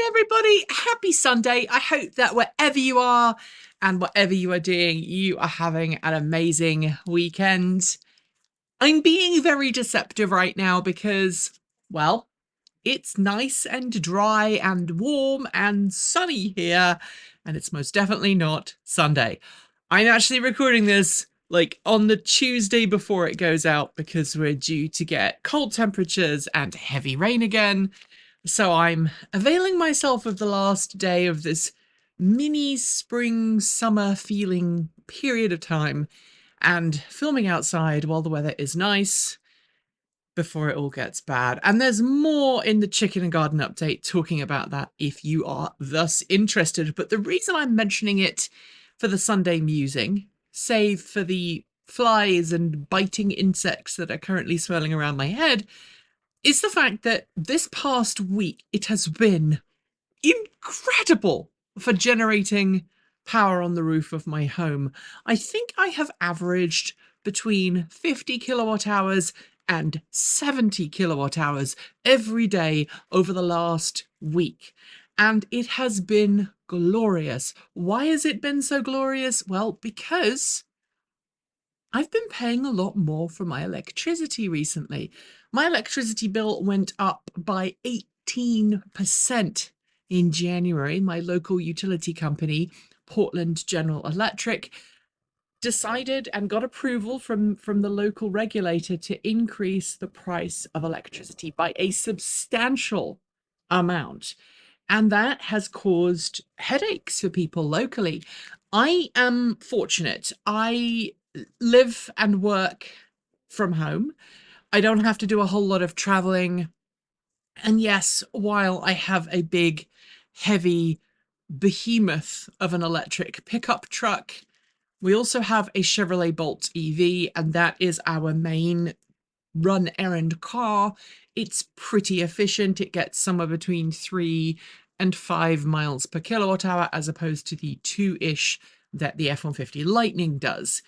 everybody. Happy Sunday. I hope that wherever you are and whatever you are doing, you are having an amazing weekend. I'm being very deceptive right now because, well, it's nice and dry and warm and sunny here, and it's most definitely not Sunday. I'm actually recording this like on the Tuesday before it goes out because we're due to get cold temperatures and heavy rain again. So I'm availing myself of the last day of this mini spring summer feeling period of time and filming outside while the weather is nice before it all gets bad. And there's more in the chicken and garden update talking about that if you are thus interested. But the reason I'm mentioning it for the Sunday musing, save for the flies and biting insects that are currently swirling around my head, is the fact that this past week it has been incredible for generating power on the roof of my home. I think I have averaged between 50 kilowatt hours and 70 kilowatt hours every day over the last week. And it has been glorious. Why has it been so glorious? Well, because I've been paying a lot more for my electricity recently. My electricity bill went up by 18% in January. My local utility company, Portland General Electric, decided and got approval from the local regulator to increase the price of electricity by a substantial amount. And that has caused headaches for people locally. I am fortunate. I live and work from home. I don't have to do a whole lot of traveling. And yes, while I have a big, heavy behemoth of an electric pickup truck, we also have a Chevrolet Bolt EV, and that is our main run errand car. It's pretty efficient. It gets somewhere between 3 and 5 miles per kilowatt hour, as opposed to the 2-ish that the F-150 Lightning does.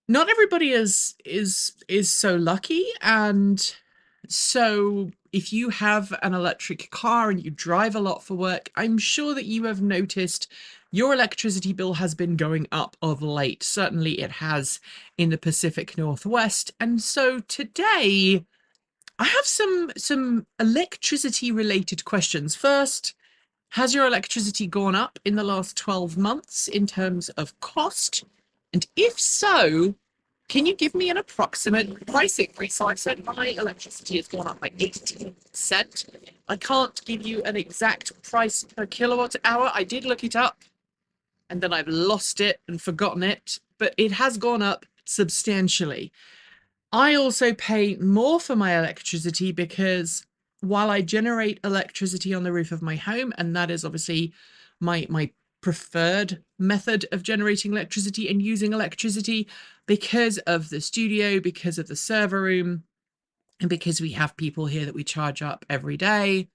Not everybody is so lucky, and so if you have an electric car and you drive a lot for work, I'm sure that you have noticed your electricity bill has been going up of late. Certainly it has in the Pacific Northwest. And so today I have some electricity related questions. First, has your electricity gone up in the last 12 months in terms of cost? And if so, can you give me an approximate price increase? So I've said my electricity has gone up by 18%. I can't give you an exact price per kilowatt hour. I did look it up and then I've lost it and forgotten it, but it has gone up substantially. I also pay more for my electricity because while I generate electricity on the roof of my home, and that is obviously my preferred method of generating electricity and using electricity, because of the studio, because of the server room, and because we have people here that we charge up every day,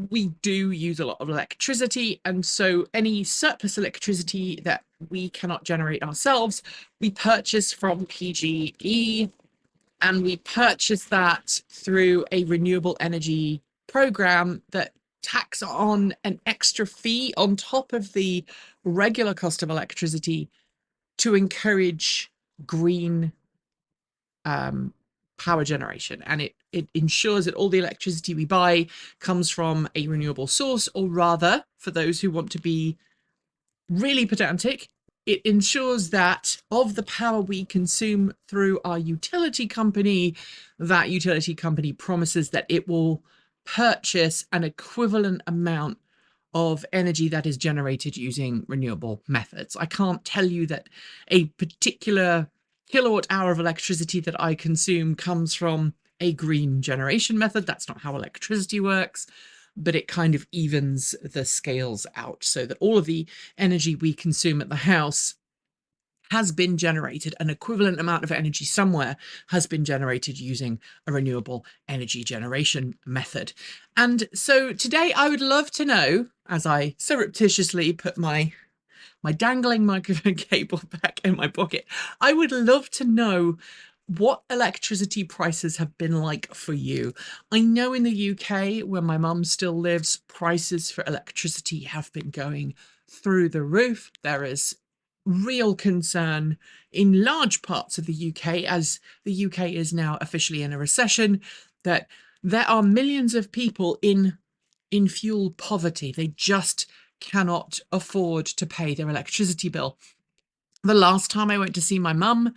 we do use a lot of electricity. And so any surplus electricity that we cannot generate ourselves, we purchase from PGE, and we purchase that through a renewable energy program that tacks on an extra fee on top of the regular cost of electricity to encourage green power generation. And it ensures that all the electricity we buy comes from a renewable source, or rather, for those who want to be really pedantic, it ensures that of the power we consume through our utility company, that utility company promises that it will purchase an equivalent amount of energy that is generated using renewable methods. I can't tell you that a particular kilowatt hour of electricity that I consume comes from a green generation method. That's not how electricity works, but it kind of evens the scales out so that all of the energy we consume at the house has been generated, an equivalent amount of energy somewhere has been generated using a renewable energy generation method. And so today I would love to know, as I surreptitiously put my dangling microphone cable back in my pocket, I would love to know what electricity prices have been like for you. I know in the UK, where my mum still lives, prices for electricity have been going through the roof. There is real concern in large parts of the UK, as the UK is now officially in a recession, that there are millions of people in fuel poverty. They just cannot afford to pay their electricity bill. The last time I went to see my mum,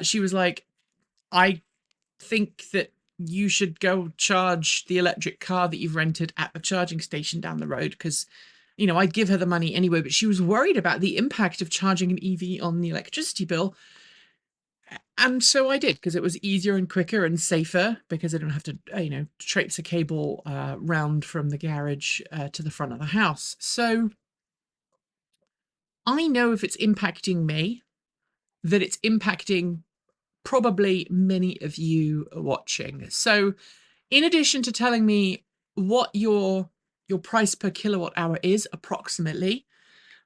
she was like, I think that you should go charge the electric car that you've rented at the charging station down the road, because, you know, I'd give her the money anyway, but she was worried about the impact of charging an EV on the electricity bill. And so I did, because it was easier and quicker and safer, because I didn't have to, traipse a cable round from the garage to the front of the house. So I know if it's impacting me, that it's impacting probably many of you watching. So in addition to telling me what your price per kilowatt hour is approximately,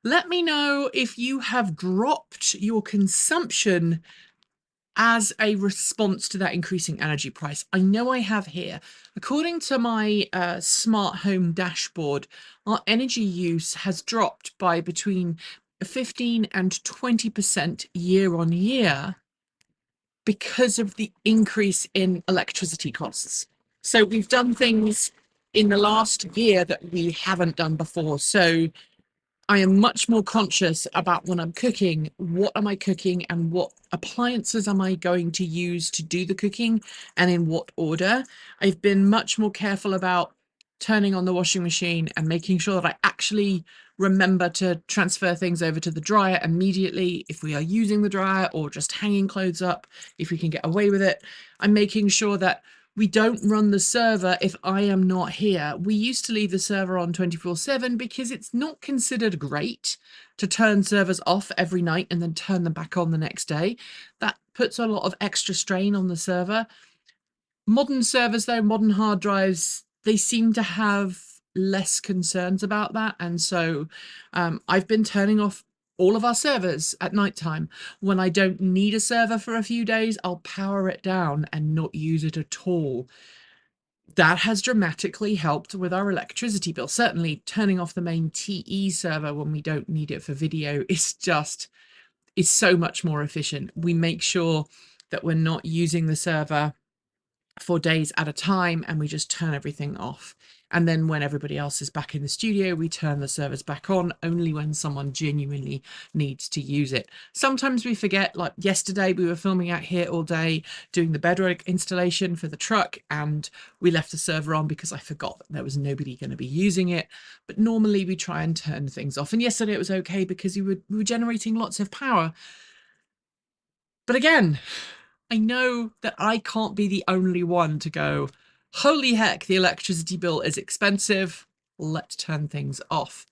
let me know if you have dropped your consumption as a response to that increasing energy price. I know I have here. According to my smart home dashboard, our energy use has dropped by between 15 and 20% year on year because of the increase in electricity costs. So we've done things in the last year that we haven't done before. So I am much more conscious about when I'm cooking, what am I cooking and what appliances am I going to use to do the cooking and in what order. I've been much more careful about turning on the washing machine and making sure that I actually remember to transfer things over to the dryer immediately if we are using the dryer, or just hanging clothes up if we can get away with it. I'm making sure that we don't run the server if I am not here. We used to leave the server on 24/7 because it's not considered great to turn servers off every night and then turn them back on the next day. That puts a lot of extra strain on the server. Modern servers, though, modern hard drives, they seem to have less concerns about that. And so I've been turning off all of our servers at nighttime. When I don't need a server for a few days, I'll power it down and not use it at all. That has dramatically helped with our electricity bill. Certainly turning off the main TE server when we don't need it for video is so much more efficient. We make sure that we're not using the server for days at a time, and we just turn everything off. And then when everybody else is back in the studio, we turn the servers back on only when someone genuinely needs to use it. Sometimes we forget, like yesterday, we were filming out here all day doing the bedrock installation for the truck, and we left the server on because I forgot that there was nobody going to be using it. But normally we try and turn things off. And yesterday it was okay because we were generating lots of power. But again, I know that I can't be the only one to go, holy heck, the electricity bill is expensive. Let's turn things off.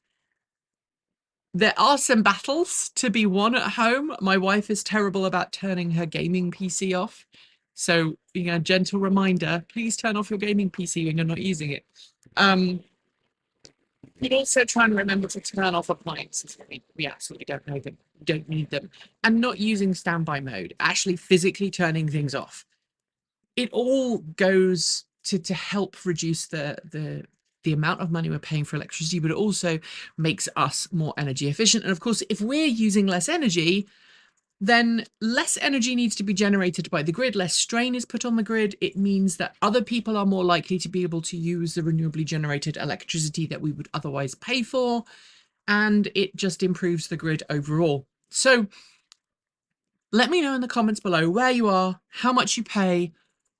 There are some battles to be won at home. My wife is terrible about turning her gaming PC off. So, gentle reminder, please turn off your gaming PC when you're not using it. You also try and remember to turn off appliances. We absolutely don't know them, don't need them. And not using standby mode, actually physically turning things off. It all goes to help reduce the amount of money we're paying for electricity, but it also makes us more energy efficient. And of course, if we're using less energy, then less energy needs to be generated by the grid, less strain is put on the grid. It means that other people are more likely to be able to use the renewably generated electricity that we would otherwise pay for, and it just improves the grid overall. So let me know in the comments below where you are, how much you pay,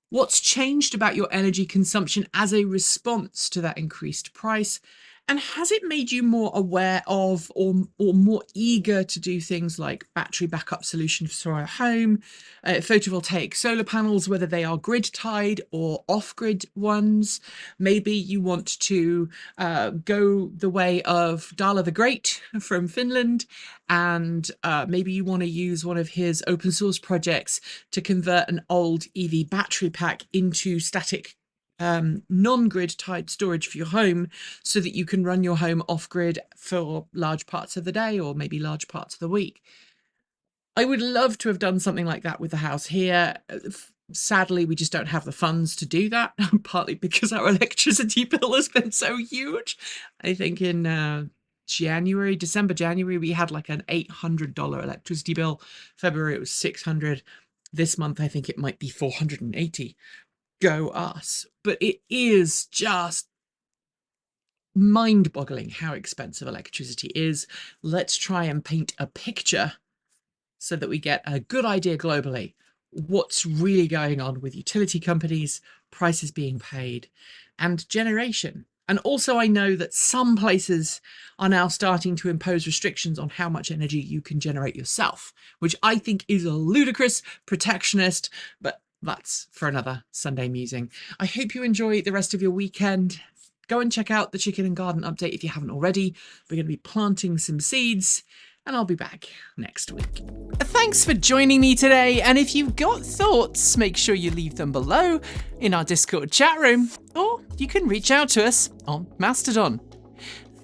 what's changed about your energy consumption as a response to that increased price? And has it made you more aware of or more eager to do things like battery backup solutions for our home, photovoltaic solar panels, whether they are grid tied or off-grid ones? Maybe you want to go the way of Dala the Great from Finland, and maybe you want to use one of his open source projects to convert an old EV battery pack into static non-grid tied storage for your home, so that you can run your home off grid for large parts of the day or maybe large parts of the week. I would love to have done something like that with the house here. Sadly, we just don't have the funds to do that, partly because our electricity bill has been so huge. I think in December, January, we had like an $800 electricity bill. February, it was $600. This month, I think it might be $480. Go us. But it is just mind-boggling how expensive electricity is. Let's try and paint a picture so that we get a good idea globally what's really going on with utility companies, prices being paid, and generation. And also, I know that some places are now starting to impose restrictions on how much energy you can generate yourself, which I think is a ludicrous protectionist, but that's for another Sunday musing. I hope you enjoy the rest of your weekend. Go and check out the Chicken and Garden update if you haven't already. We're going to be planting some seeds, and I'll be back next week. Thanks for joining me today, and if you've got thoughts, make sure you leave them below in our Discord chat room, or you can reach out to us on Mastodon.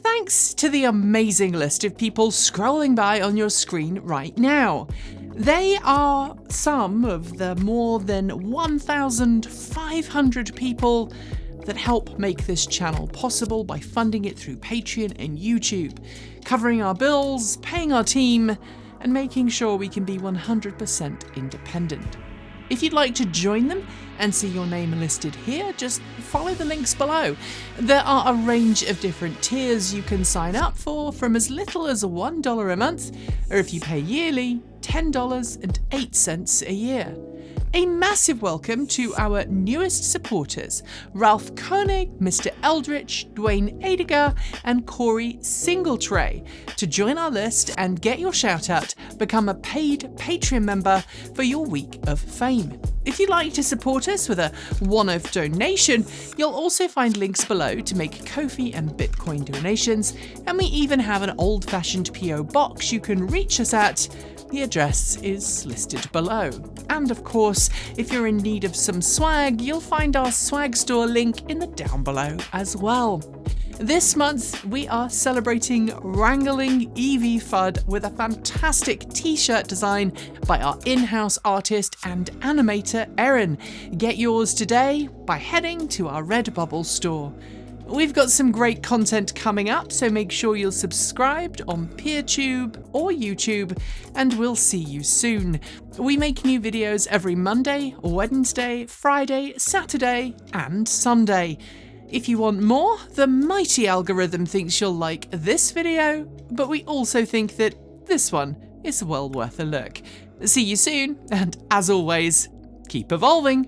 Thanks to the amazing list of people scrolling by on your screen right now. They are some of the more than 1,500 people that help make this channel possible by funding it through Patreon and YouTube, covering our bills, paying our team, and making sure we can be 100% independent. If you'd like to join them and see your name listed here, just follow the links below. There are a range of different tiers you can sign up for, from as little as $1 a month, or if you pay yearly, $10.08 a year. A massive welcome to our newest supporters, Ralph Koenig, Mr. Eldritch, Dwayne Adiger, and Corey Singletray. To join our list and get your shout out, become a paid Patreon member for your week of fame. If you'd like to support us with a one-off donation, you'll also find links below to make Ko-fi and Bitcoin donations, and we even have an old-fashioned PO box you can reach us at. The address is listed below. And of course, if you're in need of some swag, you'll find our swag store link in the down below as well. This month, we are celebrating Wrangling EV FUD with a fantastic t-shirt design by our in-house artist and animator, Erin. Get yours today by heading to our Redbubble store. We've got some great content coming up, so make sure you're subscribed on PeerTube or YouTube, and we'll see you soon. We make new videos every Monday, Wednesday, Friday, Saturday, and Sunday. If you want more, the mighty algorithm thinks you'll like this video, but we also think that this one is well worth a look. See you soon, and as always, keep evolving!